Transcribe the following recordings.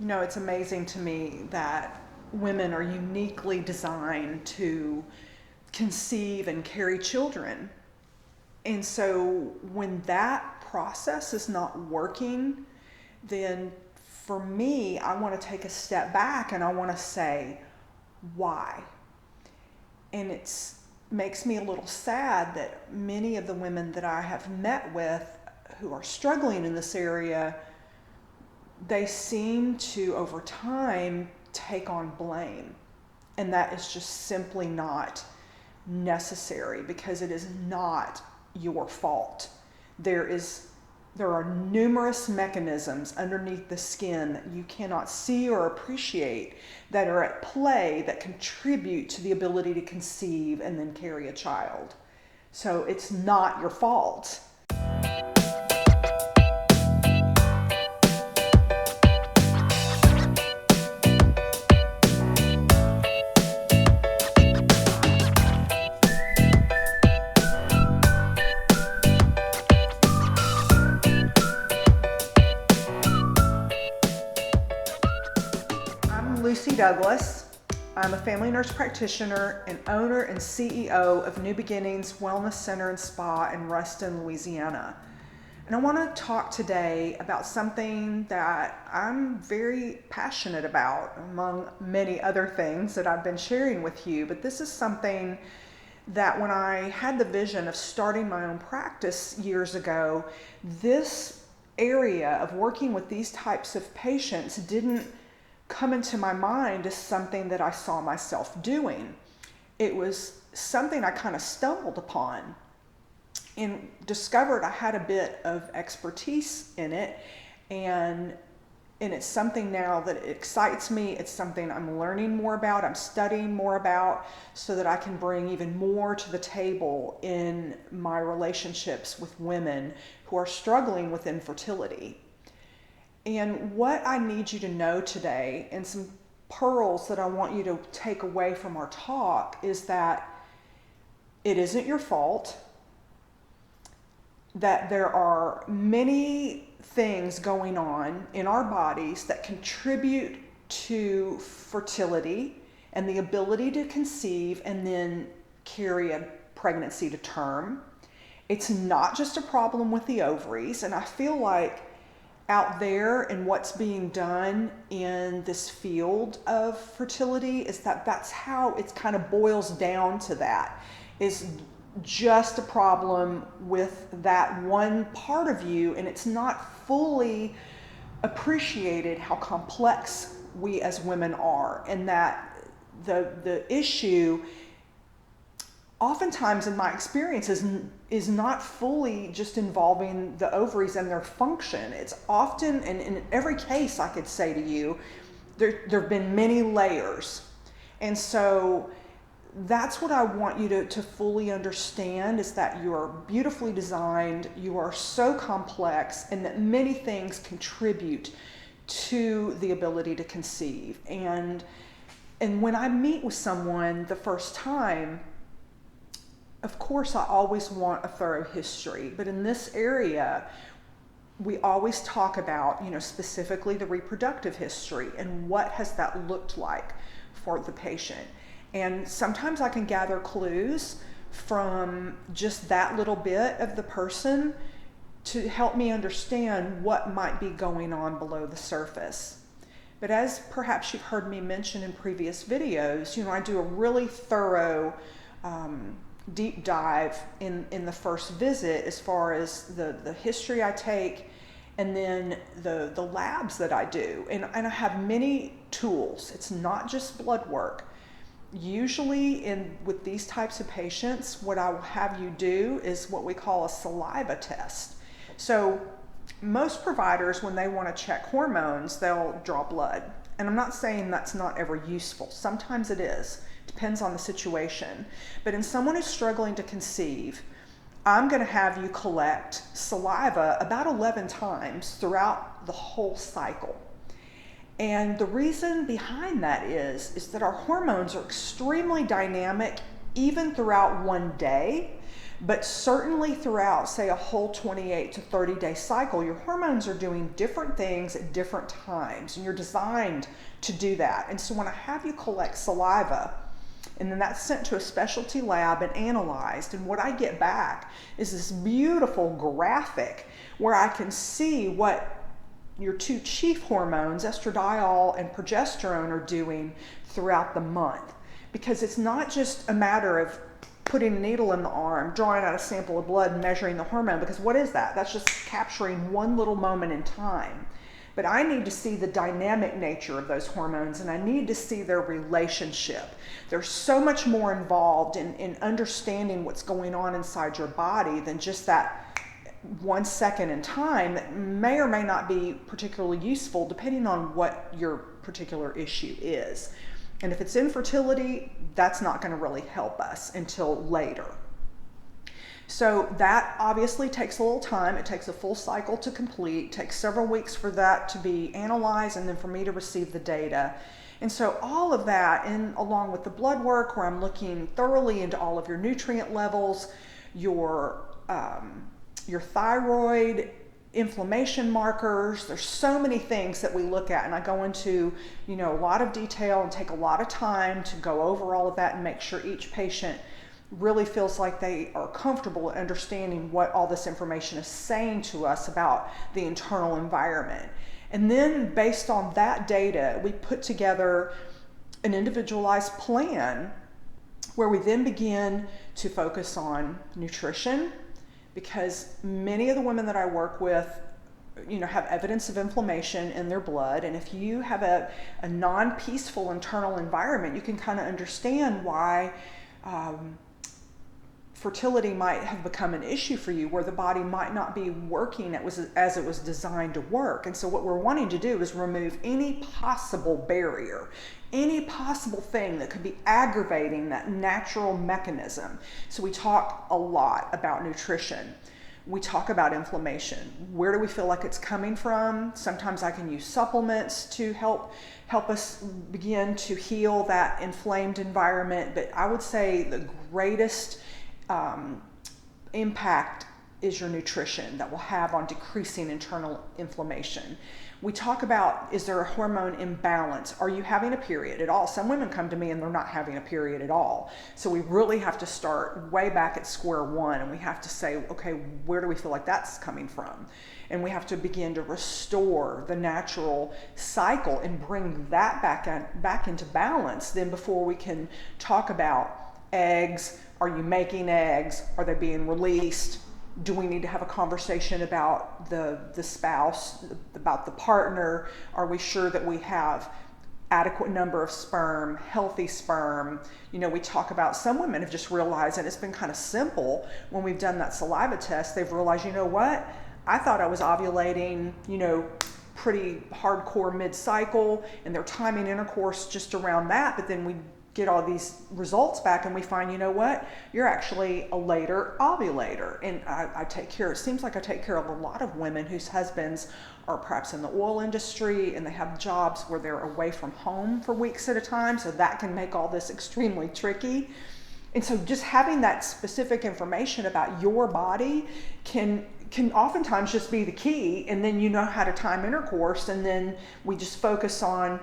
It's amazing to me that women are uniquely designed to conceive and carry children. And so when that process is not working, then for me, I want to take a step back and I want to say, why? And it makes me a little sad that many of the women that I have met with who are struggling in this area, they seem to, over time, take on blame. And that is just simply not necessary, because it is not your fault. There are numerous mechanisms underneath the skin that you cannot see or appreciate that are at play that contribute to the ability to conceive and then carry a child. So it's not your fault. Douglas. I'm a family nurse practitioner and owner and CEO of New Beginnings Wellness Center and Spa in Ruston, Louisiana. And I want to talk today about something that I'm very passionate about, among many other things that I've been sharing with you. But this is something that when I had the vision of starting my own practice years ago, this area of working with these types of patients didn't come into my mind as something that I saw myself doing. It was something I kind of stumbled upon and discovered I had a bit of expertise in it, and it's something now that excites me. It's something I'm learning more about, I'm studying more about, so that I can bring even more to the table in my relationships with women who are struggling with infertility. And what I need you to know today, and some pearls that I want you to take away from our talk, is that it isn't your fault, that there are many things going on in our bodies that contribute to fertility and the ability to conceive and then carry a pregnancy to term. It's not just a problem with the ovaries, and I feel like out there and what's being done in this field of fertility is that's how it kind of boils down to. That is just a problem with that one part of you, and it's not fully appreciated how complex we as women are, and that the issue oftentimes, in my experience, is not fully just involving the ovaries and their function. It's often, and in every case, I could say to you, there have been many layers. And so that's what I want you to fully understand, is that you are beautifully designed, you are so complex, and that many things contribute to the ability to conceive. And when I meet with someone the first time, of course, I always want a thorough history, but in this area, we always talk about, specifically the reproductive history and what has that looked like for the patient. And sometimes I can gather clues from just that little bit of the person to help me understand what might be going on below the surface. But as perhaps you've heard me mention in previous videos, I do a really thorough deep dive in the first visit, as far as the history I take, and then the labs that I do. And I have many tools. It's not just blood work. Usually with these types of patients, what I will have you do is what we call a saliva test. So most providers, when they want to check hormones, they'll draw blood. And I'm not saying that's not ever useful. Sometimes it is. Depends on the situation. But in someone who's struggling to conceive, I'm going to have you collect saliva about 11 times throughout the whole cycle. And the reason behind that is that our hormones are extremely dynamic even throughout one day. But certainly throughout, say, a whole 28 to 30 day cycle, your hormones are doing different things at different times, and you're designed to do that. And so when I have you collect saliva, and then that's sent to a specialty lab and analyzed, and what I get back is this beautiful graphic where I can see what your two chief hormones, estradiol and progesterone, are doing throughout the month. Because it's not just a matter of putting a needle in the arm, drawing out a sample of blood and measuring the hormone, because what is that? That's just capturing one little moment in time. But I need to see the dynamic nature of those hormones, and I need to see their relationship. There's so much more involved in understanding what's going on inside your body than just that 1 second in time that may or may not be particularly useful depending on what your particular issue is. And if it's infertility, that's not going to really help us until later. So that obviously takes a little time. It takes a full cycle to complete. It takes several weeks for that to be analyzed and then for me to receive the data. And so all of that, and along with the blood work where I'm looking thoroughly into all of your nutrient levels, your thyroid, inflammation markers, there's so many things that we look at, and I go into a lot of detail and take a lot of time to go over all of that and make sure each patient really feels like they are comfortable in understanding what all this information is saying to us about the internal environment. And then based on that data, we put together an individualized plan where we then begin to focus on nutrition, because many of the women that I work with have evidence of inflammation in their blood. And if you have a non-peaceful internal environment, you can kind of understand why fertility might have become an issue for you, where the body might not be working as it was designed to work. And so what we're wanting to do is remove any possible barrier, any possible thing that could be aggravating that natural mechanism. So we talk a lot about nutrition. We talk about inflammation. Where do we feel like it's coming from? Sometimes I can use supplements to help us begin to heal that inflamed environment. But I would say the greatest impact is your nutrition that will have on decreasing internal inflammation. We talk about, is there a hormone imbalance? Are you having a period at all? Some women come to me and they're not having a period at all. So we really have to start way back at square one, and we have to say, okay, where do we feel like that's coming from? And we have to begin to restore the natural cycle and bring that back into balance then before we can talk about eggs. Are you making eggs? Are they being released? Do we need to have a conversation about the spouse, about the partner? Are we sure that we have adequate number of sperm, healthy sperm? We talk about, some women have just realized, and it's been kind of simple, when we've done that saliva test, they've realized, what? I thought I was ovulating, pretty hardcore mid-cycle, and they're timing intercourse just around that, but then we get all these results back and we find, what? You're actually a later ovulator. And I take care, it seems like I take care of a lot of women whose husbands are perhaps in the oil industry and they have jobs where they're away from home for weeks at a time. So that can make all this extremely tricky. And so just having that specific information about your body can oftentimes just be the key. And then you know how to time intercourse. And then we just focus on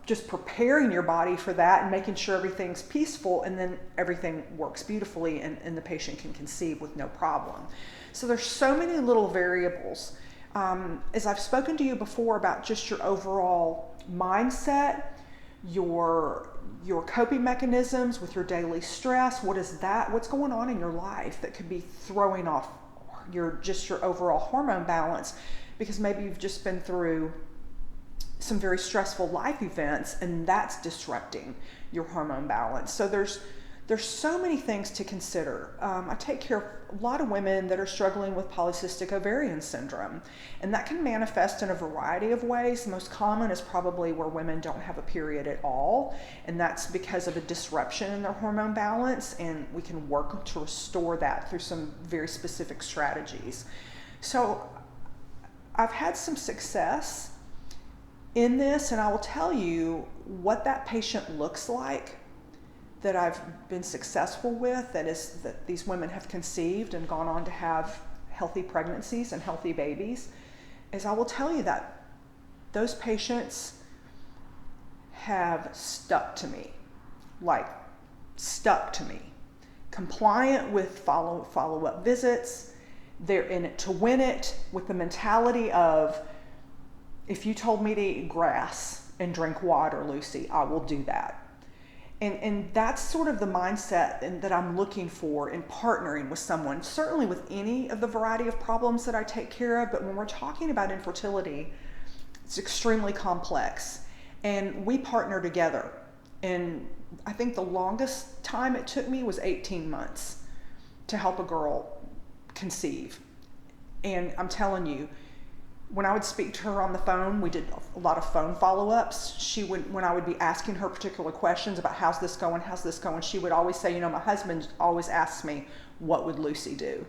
just preparing your body for that and making sure everything's peaceful, and then everything works beautifully and the patient can conceive with no problem. So there's so many little variables. As I've spoken to you before about just your overall mindset, your coping mechanisms with your daily stress, what's going on in your life that could be throwing off your overall hormone balance, because maybe you've just been through some very stressful life events and that's disrupting your hormone balance. So there's so many things to consider. I take care of a lot of women that are struggling with polycystic ovarian syndrome, and that can manifest in a variety of ways. The most common is probably where women don't have a period at all, and that's because of a disruption in their hormone balance, and we can work to restore that through some very specific strategies. So I've had some success in this, and I will tell you what that patient looks like that I've been successful with, that these women have conceived and gone on to have healthy pregnancies and healthy babies, is I will tell you that those patients have stuck to me, compliant with follow-up visits. They're in it to win it, with the mentality of, if you told me to eat grass and drink water, Lucy, I will do that. And that's sort of the mindset that I'm looking for in partnering with someone, certainly with any of the variety of problems that I take care of. But when we're talking about infertility, it's extremely complex. And we partner together. And I think the longest time it took me was 18 months to help a girl conceive. And I'm telling you, when I would speak to her on the phone, we did a lot of phone follow-ups. When I would be asking her particular questions about how's this going, she would always say, my husband always asks me, what would Lucy do?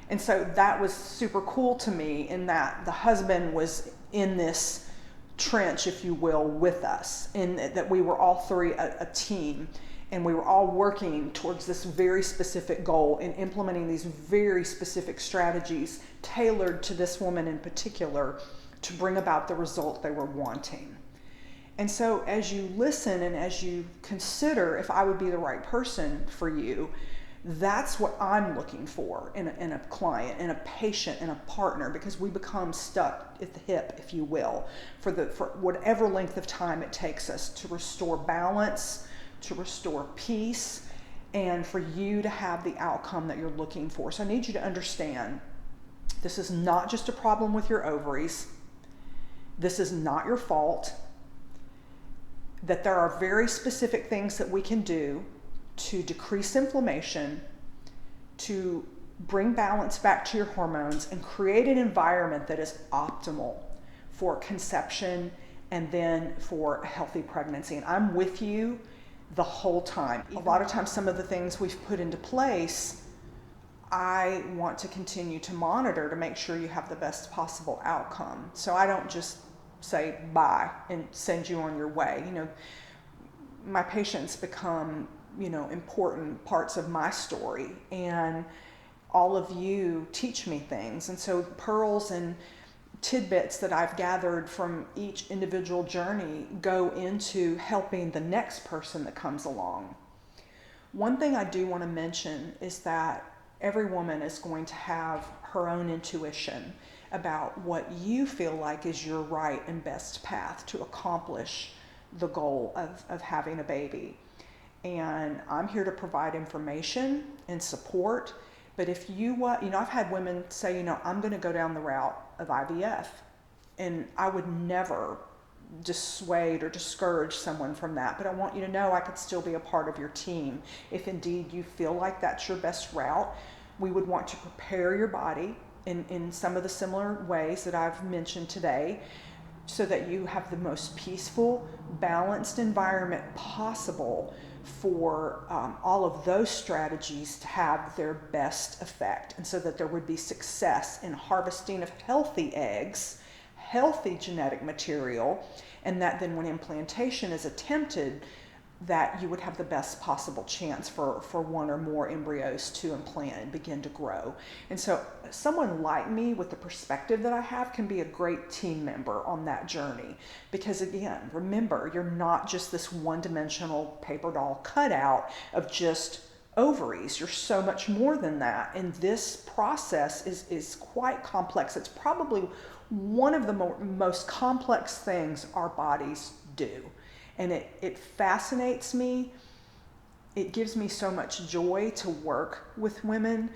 And so that was super cool to me, in that the husband was in this trench, if you will, with us, and that we were all three a team, and we were all working towards this very specific goal and implementing these very specific strategies tailored to this woman in particular to bring about the result they were wanting. And so as you listen and as you consider if I would be the right person for you, that's what I'm looking for in a client, in a patient, in a partner, because we become stuck at the hip, if you will, for whatever length of time it takes us to restore balance, to restore peace, and for you to have the outcome that you're looking for. So I need you to understand, this is not just a problem with your ovaries. This is not your fault. That there are very specific things that we can do to decrease inflammation, to bring balance back to your hormones, and create an environment that is optimal for conception and then for a healthy pregnancy. And I'm with you the whole time. A lot of times, some of the things we've put into place, I want to continue to monitor to make sure you have the best possible outcome. So I don't just say bye and send you on your way. My patients become, important parts of my story, and all of you teach me things. And so pearls and tidbits that I've gathered from each individual journey go into helping the next person that comes along. One thing I do want to mention is that every woman is going to have her own intuition about what you feel like is your right and best path to accomplish the goal of having a baby. And I'm here to provide information and support. But if I've had women say, I'm going to go down the route of IVF. And I would never dissuade or discourage someone from that. But I want you to know I could still be a part of your team. If indeed you feel like that's your best route, we would want to prepare your body in some of the similar ways that I've mentioned today, so that you have the most peaceful, balanced environment possible for all of those strategies to have their best effect, and so that there would be success in harvesting of healthy eggs, healthy genetic material, and that then when implantation is attempted, that you would have the best possible chance for one or more embryos to implant and begin to grow. And so someone like me with the perspective that I have can be a great team member on that journey. Because again, remember, you're not just this one-dimensional paper doll cutout of just ovaries. You're so much more than that. And this process is quite complex. It's probably one of the most complex things our bodies do. And it fascinates me. It gives me so much joy to work with women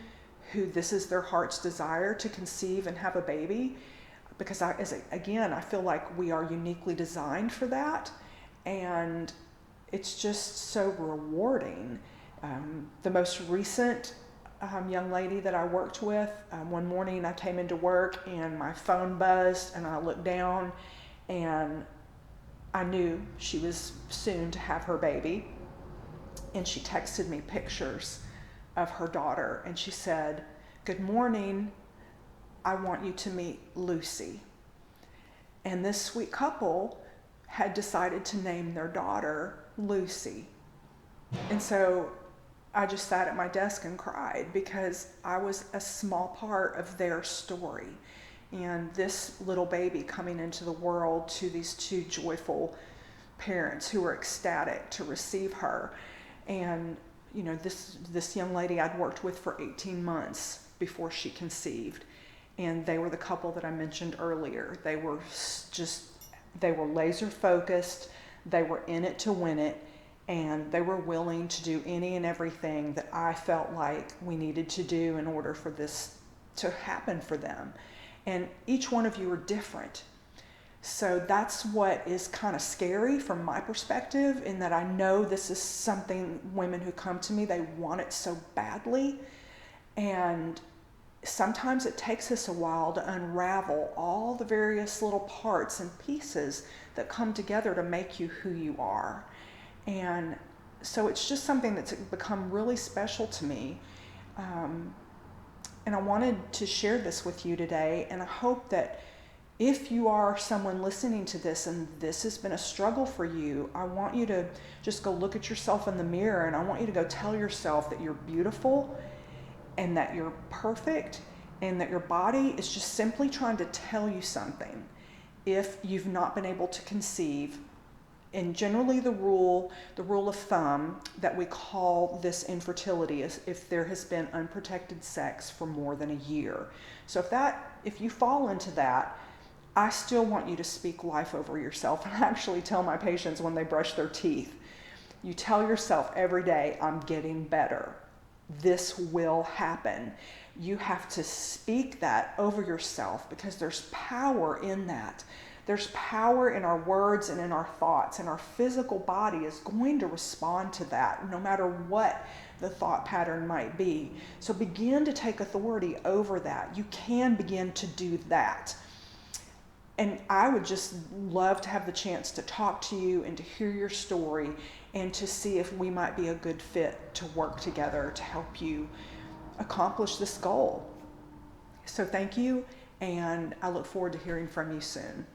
who this is their heart's desire, to conceive and have a baby, because I feel like we are uniquely designed for that, and it's just so rewarding. The most recent young lady that I worked with, one morning I came into work and my phone buzzed, and I looked down and I knew she was soon to have her baby, and she texted me pictures of her daughter, and she said, "Good morning, I want you to meet Lucy." And this sweet couple had decided to name their daughter Lucy. And so I just sat at my desk and cried because I was a small part of their story. And this little baby coming into the world to these two joyful parents who were ecstatic to receive her. And, you know, this young lady I'd worked with for 18 months before she conceived. And they were the couple that I mentioned earlier. They were laser focused. They were in it to win it. And they were willing to do any and everything that I felt like we needed to do in order for this to happen for them. And each one of you are different. So that's what is kind of scary from my perspective, in that I know this is something women who come to me, they want it so badly. And sometimes it takes us a while to unravel all the various little parts and pieces that come together to make you who you are. And so it's just something that's become really special to me. And I wanted to share this with you today. And I hope that if you are someone listening to this and this has been a struggle for you, I want you to just go look at yourself in the mirror, and I want you to go tell yourself that you're beautiful and that you're perfect and that your body is just simply trying to tell you something if you've not been able to conceive. And generally the rule of thumb that we call this infertility is if there has been unprotected sex for more than a year. So if you fall into that, I still want you to speak life over yourself. And I actually tell my patients when they brush their teeth, you tell yourself every day, I'm getting better. This will happen. You have to speak that over yourself because there's power in that. There's power in our words and in our thoughts, and our physical body is going to respond to that no matter what the thought pattern might be. So begin to take authority over that. You can begin to do that. And I would just love to have the chance to talk to you and to hear your story and to see if we might be a good fit to work together to help you accomplish this goal. So thank you, and I look forward to hearing from you soon.